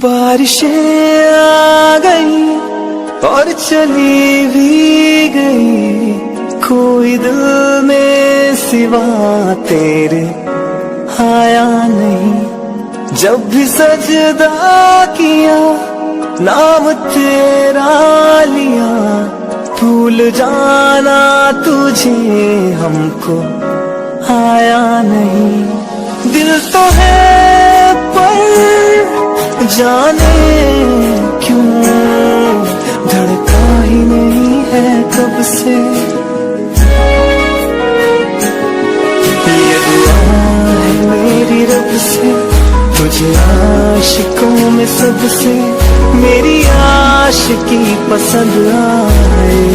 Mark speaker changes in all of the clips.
Speaker 1: बारिशें आ गई और चली भी गई, कोई दिल में सिवा तेरे आया नहीं। जब भी सजदा किया नाम तेरा लिया, भूल जाना तुझे हमको आया नहीं। दिल तो है पर जाने क्यों धड़का ही नहीं है कब से। ये दुआ है मेरी रब से, तुझे आशिकों में सबसे मेरी आशिकी पसंद आए,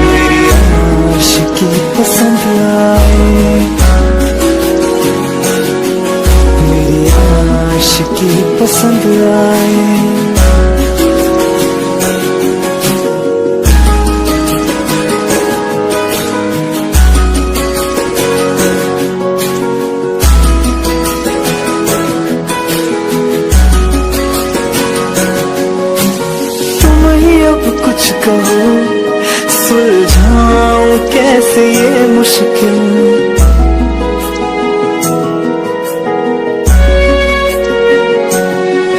Speaker 1: मेरी आशिकी पसंद आए, मेरी आशिकी पसंद आए। कुछ कहो सुलझाऊं कैसे ये मुश्किल,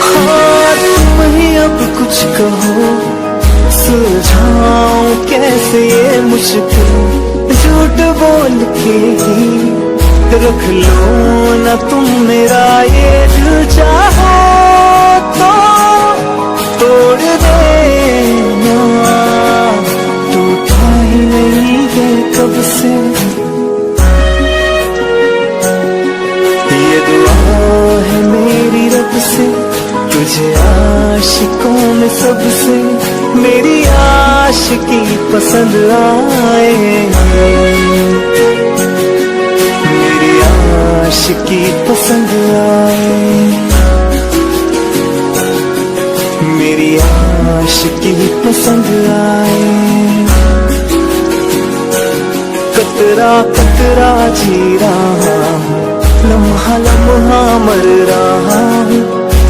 Speaker 1: हाँ तुम ही अब कुछ कहो सुलझाऊं कैसे ये मुश्किल। झूठ बोल के ही रख लो ना तुम मेरा ये दिल, चाहो तो तोड़ देना, टूटा ही नहीं है कब से। ये दुआ है मेरी रब से, तुझे आशिकों में सबसे मेरी आशिकी पसंद आए, मेरी आशिकी पसंद आए, मेरी आशिकी पसंद आए। कतरा कतरा जी रहा हूँ, लम्हा लम्हा मर रहा हूँ,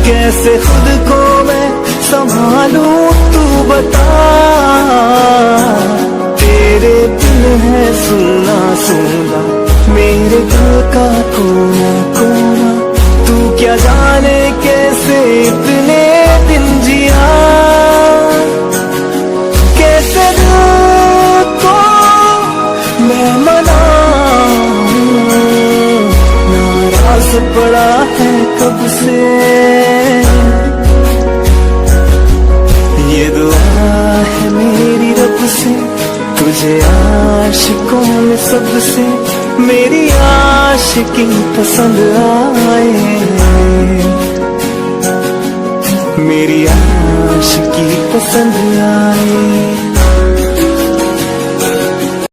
Speaker 1: कैसे खुद को मैं संभालूं तू बता। तेरे दिल है सुना सुना मेरे दिल का कोना कोना, तू क्या जाने कैसे इतने दिन जिया, कैसे दिल को मैं मनाऊं, नाराज पड़ा है कब से। ये दुआ है मेरी रब से, तुझे आशिकों में सबसे मेरी आशिकी पसंद आए, मेरी आशिकी पसंद आए।